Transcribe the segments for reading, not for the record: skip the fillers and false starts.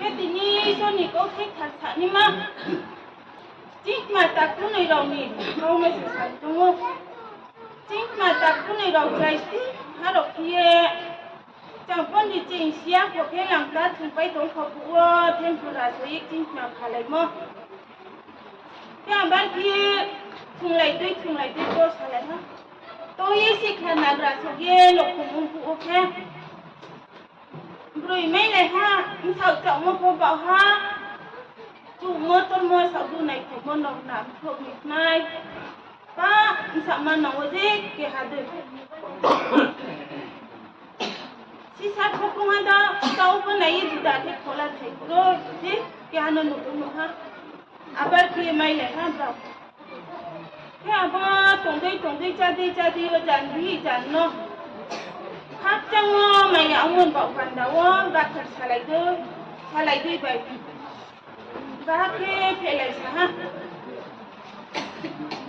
cái tình ni cho ni có thích thật thật ni mà chính mà ta cũng này đầu ni không mấy sự thật đúng không chính mà ta cũng này đầu trái xí hà đầu kia chẳng phân đi chính xía của cái làm ta thường phải tốn khẩu của thêm phụ là số ít chính mà khá lấy mơ cái bạn kia thường lại tôi tôi xả lại ha tôi ý khả năng là sẽ ghê lục cùng phụ ok rồi mấy này ha sao chọn một cô bảo ha chủ mơ tôi mơ sao du này phải mơ nồng nắm thuộc nhịp này ba sao mà nồng gì cái hạt được si sát không có ai đó tao bên này thì đã thích khó là thấy rồi gì cái hạt nó nụ ha à bác kia mấy này ha sao cái à ba tổng đi cha đi và chẳng nó hát chẳng mày ông muốn bảo phản đâu bác thật xa lại đi vậy bác cái phải lại sao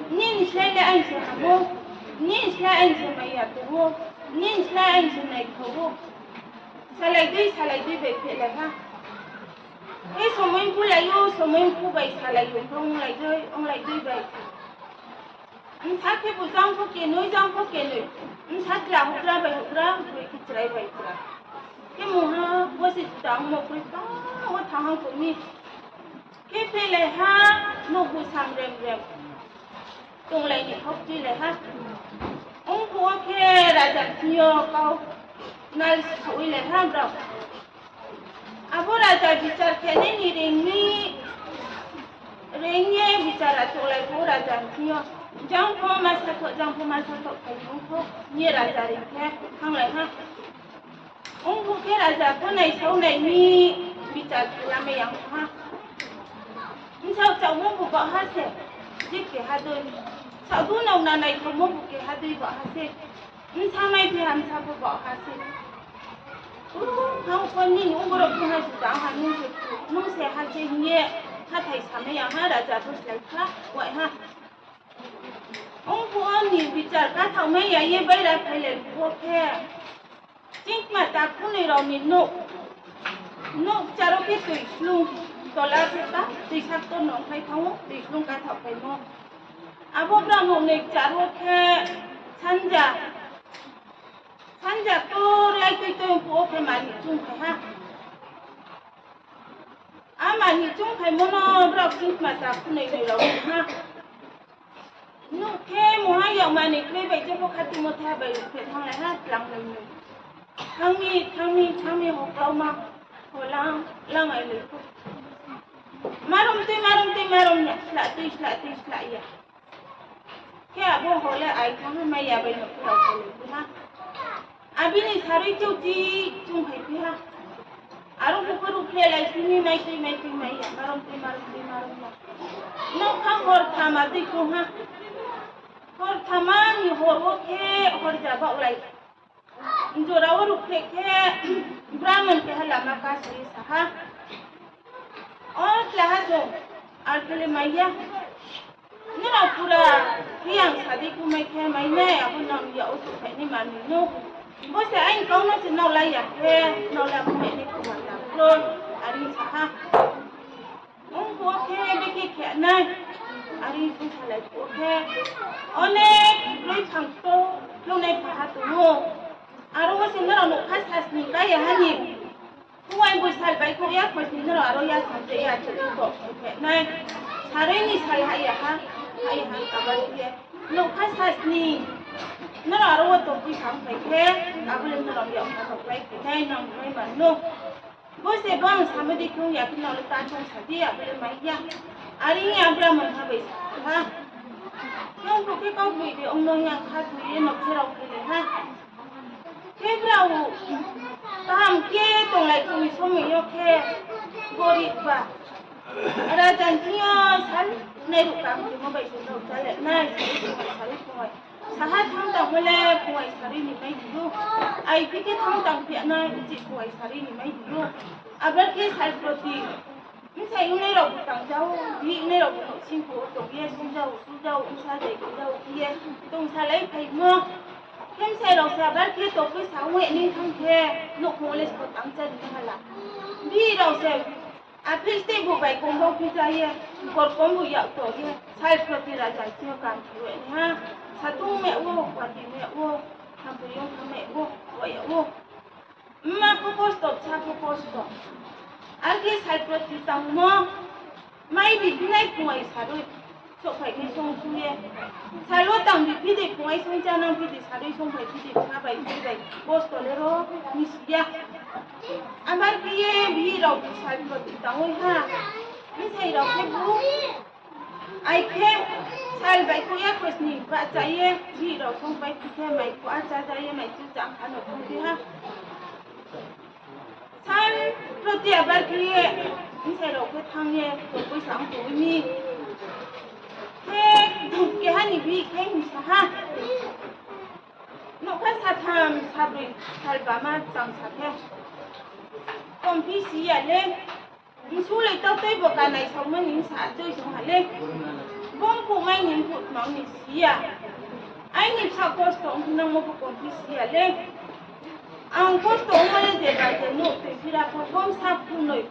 nhìn xem là anh sẽ hàm vô nhìn xem anh sẽ mày à tụ vô nhìn xem anh sẽ này thấu vô xa lại đi vậy phải lại ha cái số mình phụ lại vô số mình phụ vậy xa lại dùng ông lại đi vậy anh thắt cái bụi rong có kia núi anh thắt là hút ra rồi cái trái vậy cái mùa ha bữa sẽ đóng một cái to một thằng của mình cái phê này ha nó bụi sầm rèm tung lại những khóc chi lại ha ông phụ kia là chẳng nhiều câu này sủi lại ha rồi à bữa là chẳng bị chặt cái này đi rèn nhé bị chặt là chỗ lại bữa là chẳng nhiều jang po ma sa to kai ko ni raja ri ke hang lai ha ong ko ke raja ko này sau này ni bi cha la me yang ha ni sao cháu mo ko ha se ji ke ha do sao du nau na này ko mo ke ha do ba ha se ni sa mai bi ham sa ko ba ha se hang ko ni ong ko ro ko ha sa ha nu se ha se ni ha thai sa me yang ha raja ko sai ha wai ha ông phụ anh bị chặt cá thầu mấy giờ như vậy là phải lên vô khe chính mà ta cũng này rồi mình nộp chả đâu biết tùy luôn tao là cái ta tùy sắc tôn nó phải thấu tùy luôn cá thầu phải mua à bố ra một này chả vô khe chăn giả tôi lại tôi phụ phải mà nhìn chung phải ha à mà nhìn chung phải mua nó ra chính mà ta cũng này rồi ha nó cái mua hai dòng mà này cái vậy cho cô khách mua theo vậy phải thằng này ha làm lần nữa thằng mi học lâu mà hồi lang ngày lười marum nhặt lại vậy cái à bố hồi lại ai thằng mai ya vậy nó cứ đầu lười ha à bên này thari châu chi chung phải đi ha à lúc cô rụt lại xin mai ya marum nó không hồi tham mà đi cô ha hồi tham ăn hồi ok hồi giả bảo lại rồi đâu rụt cái Brahman cái là mà cá sấu ha là ha rồi à cái này ya nó là pura hiang sadi cũng mấy cái mấy này à con nằm dậu chụp phải nên mà nó bữa giờ anh con nó chỉ nào lại ya cái nào là mẹ này cũng làm rồi à đi ha ông có cái cái này à đi cũng phải lại ok 어네 그런 장도 형네 봐도 아로가 생각나 놓고 샀으니까 야 하니 후아이 뭐 살바이 거야 거기는 아로야 산대야 저거 네 사람이 살아야 하 까발이야 놓고 샀니 너 아로가 또 비상 백해 아버님 너랑 영상 백해 대남 왜 만노 뭐세 방 사무디 교야 그날 단총 사디야 그래 말이야 아리니 아브라만 하고 있어 하 ông có cái câu gì thì ông nói nhạc hát thì nó sẽ đọc cái ha cái nào làm kia tổng lại cùng số mình ok gori và ra chẳng kia sẵn này được cảm thì mà bây giờ đâu trả lại này sẵn rồi sẵn hát thằng tàu mới lên quay sẵn đi mấy thứ ai cái thằng tàu hiện nay chỉ quay sẵn đi mấy thứ à bất kỳ sẵn rồi thì mình thấy hôm nay đâu tặng dâu đi hôm nay đâu cũng xin phụ tổ kia xin dâu ông sa để cái dâu kia tung sa lấy thầy mưa thêm xe đầu xe bắt kia tổ cái sáu nguyện đi thằng kia nụ hồ lên có tặng chân hay là đi đầu xe Apiste bu bai kong kong pizza ye, kor kong bu yak to ye, sai proti raja cio kan tuwe ni ha, satu me wo, wadi me wo, hampu yung kame wo, waya wo, ma ko posto, cha ko posto, agi sai proti tang mo, mai di binai kuai sarui, so pai ke song suye, sai lo tang di pide kuai song janang pide sarui song pai pide cha bai pide posto lero misia. Amar kiye bi rau tu sai proti tang oi ha, ni sai rau ke bu, ai ke sai bai ko ya kos ni ba cha ye bi rau song bai ki ke mai ko a cha ye mai chu chang kan no tu ha. Sai proti abar kiye ni sai rau ke thang ye to ko sang tu mi. Ke hani bi ke ni sa ha. No ka sa tham sa bi sai ba ma chang sa ke. Còn phi xí à lên số lấy tao tây vào cái này xong mới nín xả chơi xong hả lên bông phụ anh nín phụ nó nín xí à anh nín sao có sống thì năng mua còn phi xí à lên anh có sống mà để lại để nộp để phi ra có bông sao phụ nổi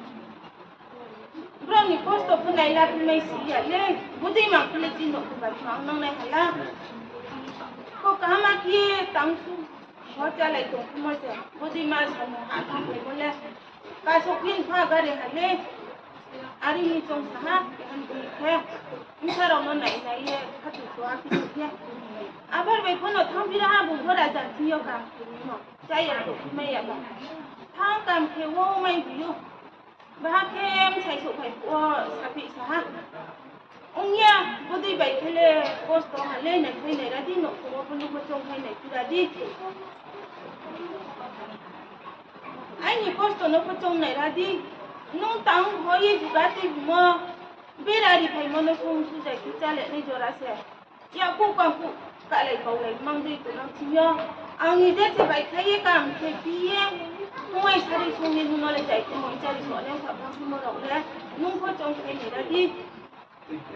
bro nín có sống phụ này là phi mấy xí à lên bố đi mà phi lấy tiền nộp của bà choáng năng này hả la có cả mà kia tăng su hóa ra lại tổng không bao giờ bố đi mà sao mà hạ thang phải có lên cái số tiền pha cái này hả lê, ari ni trong xã ha, cái hành vi khác, nhưng sao đâu nó này phát triển quá cái gì thế, aber về phần nó tham gia ha bùng ra chẳng thiếu cảm thấy mà, trái là tụi mày à mà, tham cảm thấy vô mày ví dụ, và cái em chạy số phải qua xã bị xã ha, ông nha, bữa đi bảy cái lê, post đó hả lê này cái này ra đi nộp của phần lúc trong cái này cứ ra đi. Anh ni posto no pachong này ra đi, nung tang hoi juga ti mo, bera di phải mo no phung su dạy cứ cha lệ này cho ra xe, ya ku quang ku cả lại cầu lại mang đi tụi nó chia, anh ni đấy thì phải thấy cảm thấy kia, ngoài sao đi xuống nên nó lại dạy cho mọi cha đi sửa lên phạm pháp mo rộng đấy, nung pachong cái này ra đi,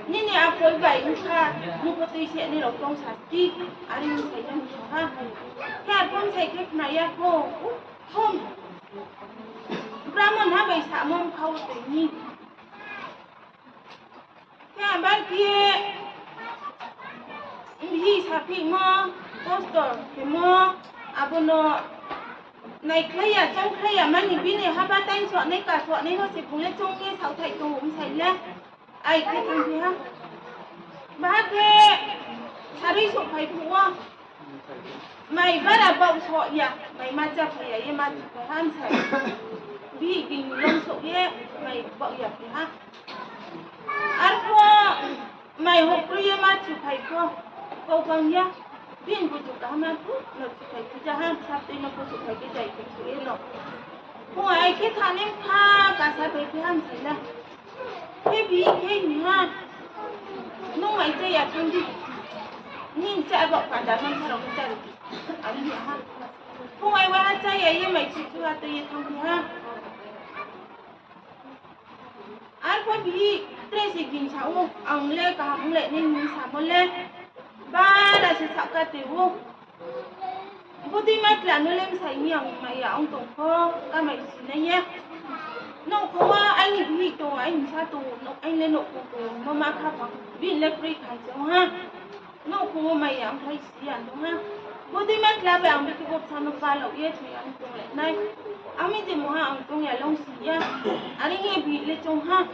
nên ni áp phơi vậy nung ha, nung có tùy xe này lộc trong sạch đi, anh ni phải cho mình ha, cái con thấy cái này ya không Brahman ha bai sa mom khau te ni ka ban kia hi sa phi mo poster ke mo abono này khaya trong khaya mani bi ne ha ba tan so này cả so này nó sẽ cũng lên trong nghe sáu thầy tôi cũng thầy lên ai cái thằng gì ha ba cái sari so phải phụ mày bắt là bông sọ ya mày mà chắc phải vậy mà phải ham thầy bi kinh lông sọ ye mày bông ya phải ha ăn qua mày học rồi mà chụp phải qua câu con ya biên của chụp cả mà cứ nó chụp phải cứ cho ham sắp tới nó có chụp phải cái chạy cái chuối nó không ai cái thằng em pha cả sao phải cái ham thầy là cái bi cái gì ha nó mày chơi ya thằng gì nhìn cha gọi cả đàn ông sao không cha được anh hiểu ha không ai qua chơi ấy mày chỉ chưa tới thằng gì ha anh có bị stress gì kinh cháu ông lê cả ông lệ nên mình sao mà lê ba là sẽ sao cả tiêu bố đi mất là nó lên say nhiều mày ông tổng kho các mày xin đấy nhé nó không anh bị tổ anh sao tổ anh lên nộp của mà mà khá bằng vì lấy free khai cháu ha nó không mày ăn thấy gì ăn đúng ha bố đi mất là bạn bị cái bột sao nó pha lẩu yết thì ăn trong lại này ăn mấy gì mà ăn trong nhà lông xì á anh nghe bị lên trong ha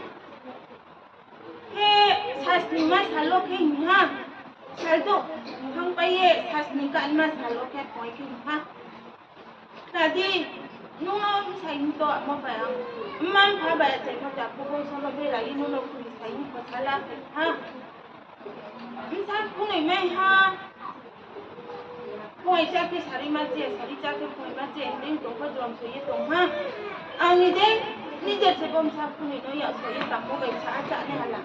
cái sasni mà salo cái gì ha saldo không phải cái sasni cái mà salo cái point cái ha là đi nó sai to mà phải ăn mang phá bài chạy nó chả bố sao nó về lại nó cũng sai có sala ha 인사 분의 매하 보이 자기 사리 맞지 사리 자기 보이 맞지 엔딩 동거 좀 소리 동하 아니데 니제 제범 사분이 너야 소리 담보가 자자네 할라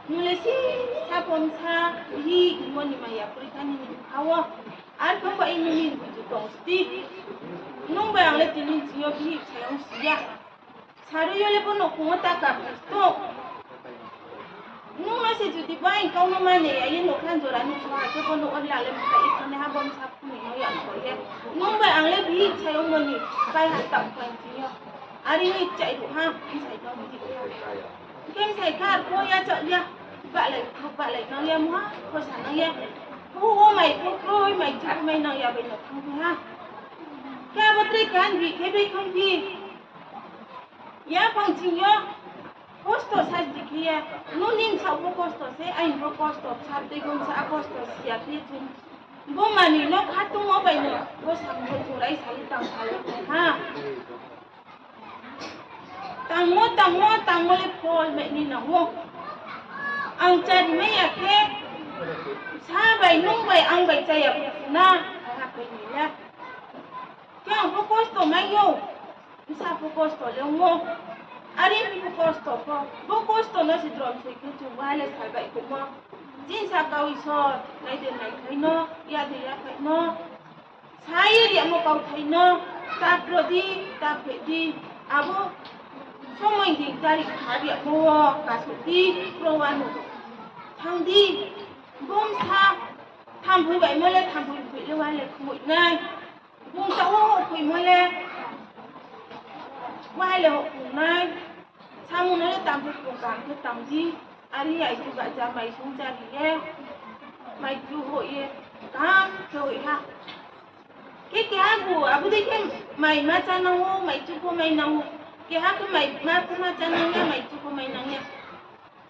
누레시 사범사 이 이모니 마야 프리카니 하와 알고 바 이니 부주 동스티 농바양 레티니 지요 비 사용 시야 사르요레 번호 공었다가 또 nung masih jadi baik kau nama ni ya ini kan jualan ni cuma aku pun orang lain muka itu ni habang sapu ni no yang kau ya nung baik ang lebih saya umur ni baik hantar poin dia ari chạy đủ ha sai đâu bị kem sai khát cô ya chợ ya bạn lại nói em quá cô sản nói em ô mày ôi mày chứ mày nói ya bây giờ không phải ha cái vật lý can bị cái bị không gì ya phong trình yo costo sai gì kia nó nín sau có costo sẽ anh có costo sát tới cũng sẽ costo siap đi chung bố mà nhìn nó khát tung nó bây giờ bố sản hội chủ đấy sai tăng ha tăng mua lấy phôi mẹ đi nào mua ăn chơi thì mấy à thế xa vậy nung vậy ăn vậy chơi à na hạt vậy nhỉ nha cái ông có costo mấy nhiêu sao có costo lấy mua ari có costo có costo nó sẽ drum sẽ cái chung vai lấy sai vậy cũng mua chính xác câu iso lấy tiền này thấy nó ya thì ya thấy nó sai đi mua câu thấy nó ta pro đi ta phải đi abo xong mình thì ra đi khá địa mua cả số đi pro ăn một thằng đi bom xa tham vui vậy mới lên tham vui vậy lưu ăn lên mũi này bom cháu hộ quỳ mới lên quay lên hộ cùng này sao muốn nói tạm được cùng cảm cái tạm đi anh ấy chú bạn cha mày xuống cha đi nghe mày chú hội cam hội ha cái hát của abu đi cái mày mà cha nấu mày chú cô mày nấu cái hát cái mày mà cha nấu nha mày chú cô mày nấu nha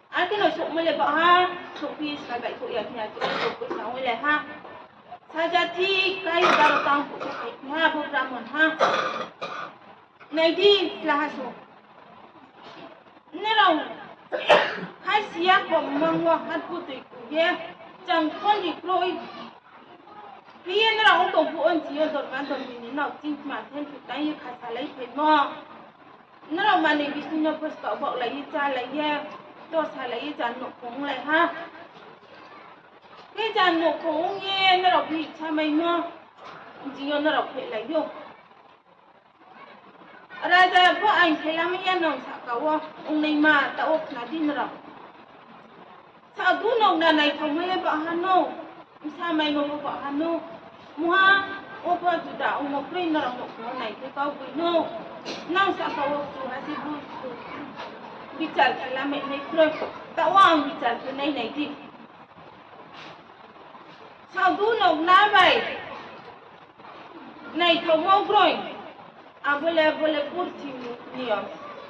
anh cái nói chuyện mới lại bảo ha số phi sai vậy của nhà nhà chú số của cháu mới lại ha saja thi cái baru tang của cái ha bố ra mòn ha này đi là ha số nên là hai xía của măng hoa hát của tụi của ye chẳng con gì rồi khi nên là ông tổng phụ ơn chỉ ở đợt ban đầu thì nào chính mà thêm phụ tay như khai xả lấy phải mò nên là mà này bị sinh nhật first cậu bảo lấy cha lấy ye cho xả lấy cha nộp cũng lại ha cái cha nộp cũng ye nên là bị cha mày mò chỉ ở nó phải lấy vô ra ra bố anh thấy lắm ye nông xả cậu ông này mà tao ốc là đi nữa sao tú nông đàn này không mới bảo hắn nô sao mày mà bảo hắn nô mua ô bao nhiêu đã ông một cái nào một cái này cái câu cái nô nông sao câu số hai mươi bốn bị chặt cái là mẹ này rồi tao ông bị chặt cái này đi sao tú nông ná vậy này không mau rồi à boleh kurti nhiều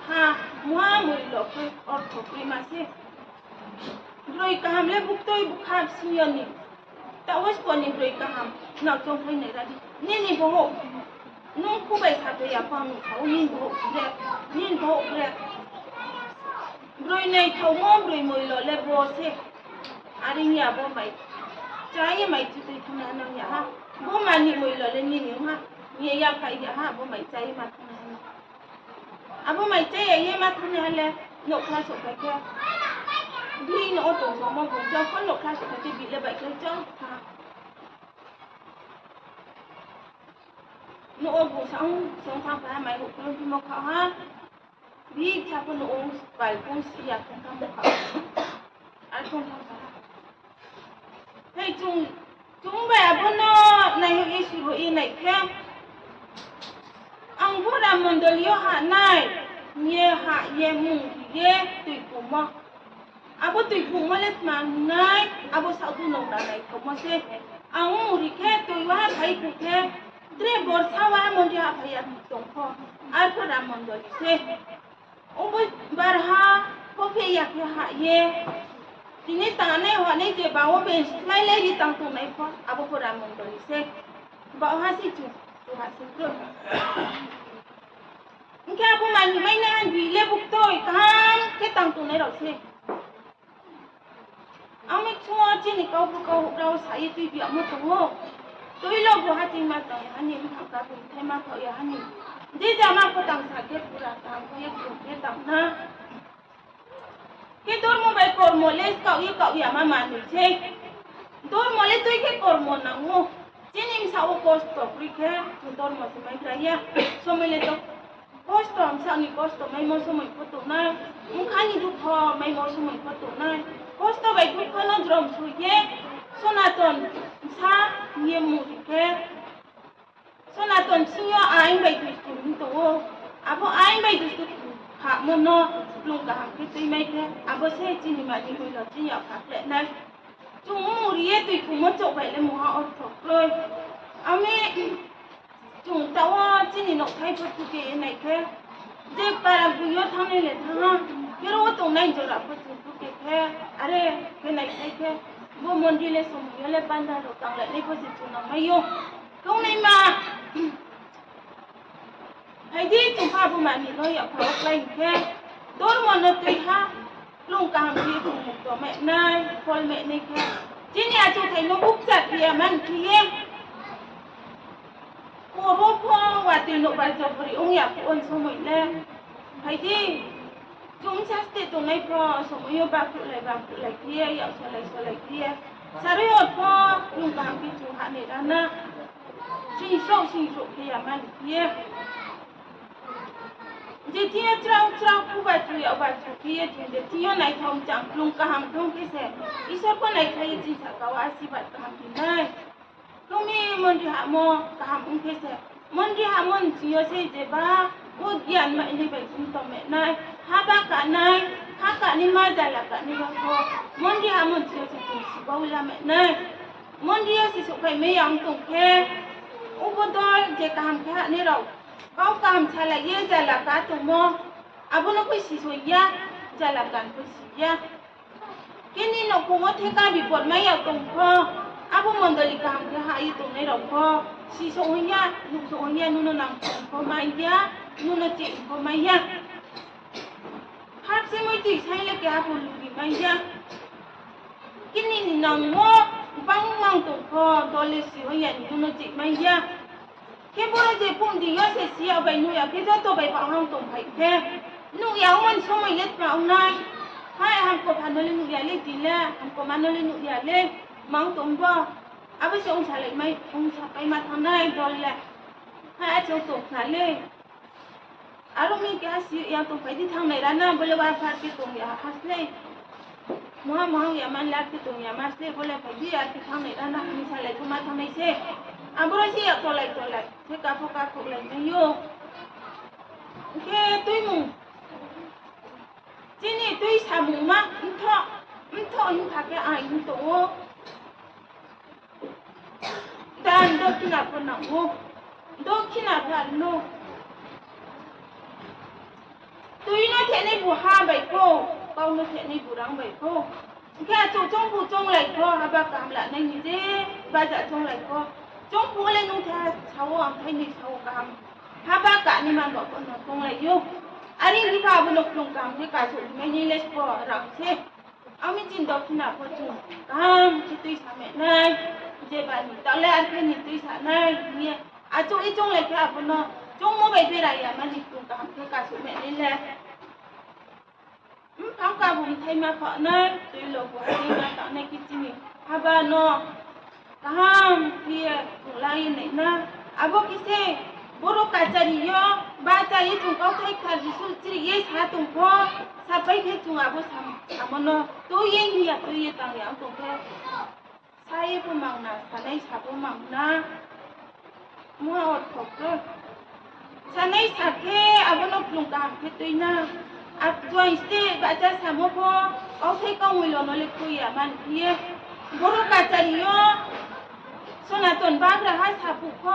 ha mua mười lọ cái ortho primase rồi cả ham lấy bút tôi bút hạt sinh nhỉ tao vẫn còn những rồi cả ham nào trong cái này ra đi nên bảo hộ nông khu bảy sạp thì à phong sáu nên bảo hộ kìa rồi này thầu mồm rồi mười lọ lấy bò xe à đi nhà bò mày trái mày chỉ thấy thằng nào nhà ha bố mà nhỉ mười lọ lên nhỉ ha nhỉ ya phải nhà ha bố mày trái mà à bố mày trái vậy mà thằng nào lên nộp ra sổ cái kia đi nó tổ số mà cũng cho con lộc ra sẽ phải bị là vậy cái cho nó cũng sống thang phải mày cũng không đi một khảo ha đi cha con nó vài con xì à không thang một khảo ăn không thang phải thế chúng bè bọn nó này hơi xì rồi này thêm ông bố làm mình được liêu hạ này nghe hạ nghe mùng nghe tùy của mà abo tui kuma let manai abo satu nong danai kuma se ang muri ke tui wa thai ku ke tre bor sawa mon ja phaya tong kho ar ko ram mon do se obo barha ko phe ya ke ha ye tini ta ne ho ne je ba wo ben mai le di tang tu nai kho abo ko ram mon do se ba ha si tu ha si pro nke abo man mai ne han bi le buk toi kam ke tang tu nai ro se ông ấy chua chứ này câu đâu sai tôi bị mất rồi tôi lo bộ hạt mà tôi anh em học cả tôi thấy mà tôi anh em đi ra mà có tăng sát cái pura tăng cái tăng na cái tôi mua bài cồn mua lấy cậu ya mà được chứ tôi mua lấy tôi cái cồn mua nào mua chứ nem sao cost free cái tôi mua xem mấy cái ya so mấy lấy tôi cost sao ni cost mấy mua số mấy có tụ này muốn khai ni được ho mấy mua số mấy có tụ này costo vai tu kono drum suye sonaton sa niemu ke sonaton sinyo aing vai tu instrument o abo ai mai du su ha mo no lung ka ham ke tui mai ke abo se chi ni ma ni lo chi ya ka le na chu mu ri ye tui ku mo cho bai le mo ha o tho loi ame chu ta wa chi ni no thai phu tu ke nai ke je para bu yo thang ne le tha yo ro to nai jo ra phu tu ke ke are ke nai ke bo mon di le so mo yo le pan da ro tang le nei phu chi chu na mai yo kong nei ma hay đi chúng ta bu mà mình nói ở phố lên thế đôi một lần tùy ha luôn càng đi cùng một tổ mẹ này con mẹ này kia chứ nhà chú thấy nó bút chặt thì mang kia mua bút hoa và tiền nộp bài tập với ông nhà phụ ôn số mình lên hay đi chúng chắc sẽ tụi này po số yêu bà phụ lại kia yêu số lại kia sao đấy ở po luôn càng đi chú hạ này ra na sinh sâu kia mang kia जे थिया त्राउ पुबा तुया बा तुया जे थिया नाइ थम चां प्लुं काहाम थम केसे ईश्वर को नाइ खाइ जि साकावा आशीर्वाद काहाम दिनाय तुमी मन्दिर हामो काहाम केसे मन्दिर हामन जियो से जेबा ओ ज्ञान मा इने बाइ सिन तमे नाय हाबा का नाय हा का नि मा जाला का नि बा मन्दिर हामन जियो से सिबाउला मे नाय मन्दिर से सखाइ मे yang तोखे उबदल जे काहाम के हा ने Rao kau kam chala ye jala ka tu mo abu no ko si so ya jala kan ko si ya kini no ko mo the ka bi pot mai ya tong ko abu mondali kam ke ha yi tu nei ro ko si so ya nu no nang ko mai ya nu no ti ko mai ya hap se moi ti sai le ke abu lu bi mai ya kini ni nang mo bang mang tong ko dole si ho ya nu no ti mai ya cái bữa giờ phun thì nhớ sẽ xí ở bên nuôi à cái đó tôi bị bảo hàng tổng phải thế nuôi áo mình xong rồi hết vào này hai hàng có phản đối nuôi à lên gì là hàng có mà nuôi nuôi à lên mắng tổng bao à bây giờ ông trả lại mấy ông trả cái mặt thằng này rồi là hai cháu tổng trả lên à lúc mình cái xí à tổng phải đi thằng này ra na bây giờ ba phát cái tổng ya phát lên mua ya man lát cái tổng ya mas lên bây giờ phải đi à cái thằng này ra na mình trả lại cái mặt thằng này xe Abro sih ya tolak. Saya kapok lagi yo. Oke, tuimu. Sini tui sabu ma, entah ini pakai air itu. Dan dok kenapa namu? Dok kenapa no? Tui no tiada buah baik ko, kau no tiada burang baik ko. Oke, cocong pucong lagi ko, apa kamla neng ni baca cong lagi ko. Chúng bố lên nung theo cháu ông thấy đi cháu cảm ha ba cả nhưng mà gọi con nó không lại yêu anh đi vào bên lục lùng cảm thì cả số mấy như lên bỏ rằng thế ông mới chín đọc nào có chung cảm thì tôi sao mẹ này제 bạn tạo lên anh thấy tôi sao này nghe à chú ít chung lại cái bên nó chung mua bảy về lại mà đi lùng cảm thì cả số mẹ lên lên tháo cả vùng thay mà họ này tôi lộc của anh mà tạo này cái gì ha ba nó kaham kia lain này na abo kise boro kacari yo baca itu kau thay khar bisul ciri ye satu ko sampai ke chung abo samono tu ye tang yang tu ke saya pun mang na sanai sapu mang na mua ot khok sanai sake abo no plung ka ke tu na ap join ste baca samo ko kau thay kau milo no le kuya man kia boro kacari yo Sonaton bagra hai sapu ko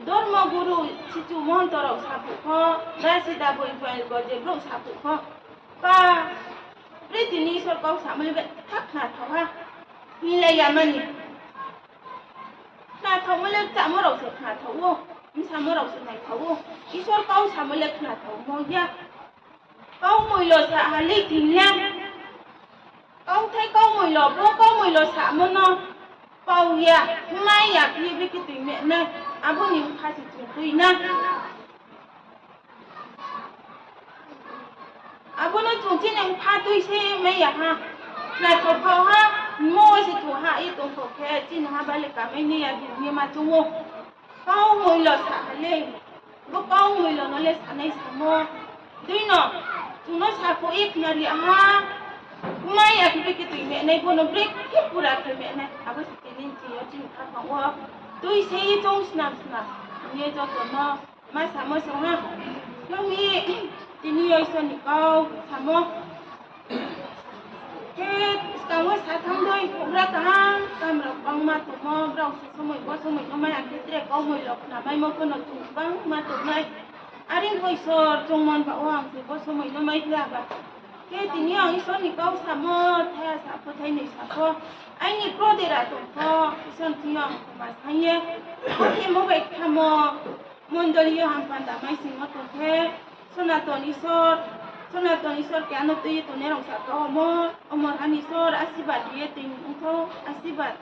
dormo guru situ montoro sapu ko nasi da boy boy goje bro sapu ko pa pritini sor kau samle be thak na thawa ni le yamani na thawle chamoro se na thawo ni samoro se nai thawo isor kau samle na thawo mo ya kau moi lo sa hali tinla kau thai kau moi lo bro kau moi lo sa mono bao ya mai ya kia với cái tình mẹ này à bố nhìn khai thì chúng tôi na à bố nói chúng trên này pha tôi xe mấy ya ha là thầu phao ha mua thì chủ hạ ít tổng phổ khe trên ha ba lại cả mấy này à nhưng mà chúng mua bao người lò xả lên bố bao người lò nó lên xả này xả mua tuy nó chúng nó xả có ít nhà địa ha mai ya kita mẹ này bố nó break hết pura cái mẹ này à bố sẽ lên chỉ ở trên khắp phòng hoa tôi sẽ trong snap nghe cho tụi nó mai sáng mới xong ha 형이 tinio isonico samo cái tao sa thăm đôi cũng ra cả cam rồi băng mà tụi mò rau số mày nó mày ăn cái tre câu mày lộc là mày mua con nó tụi băng mà tụi mày anh đi coi sờ trong mòn bảo hoàng thì có số mày nó mày là bà cái tinio isonico samo thay sa có thay này sa có anh đi pro để ra tụi có isoninio mà thay nhé có khi mua về tham mò mondolio hàng phần đã mày xin mất tụi thế Sonaton isor que ano tuyo tonerong sa to omor hanisor asibat yeting unto asibat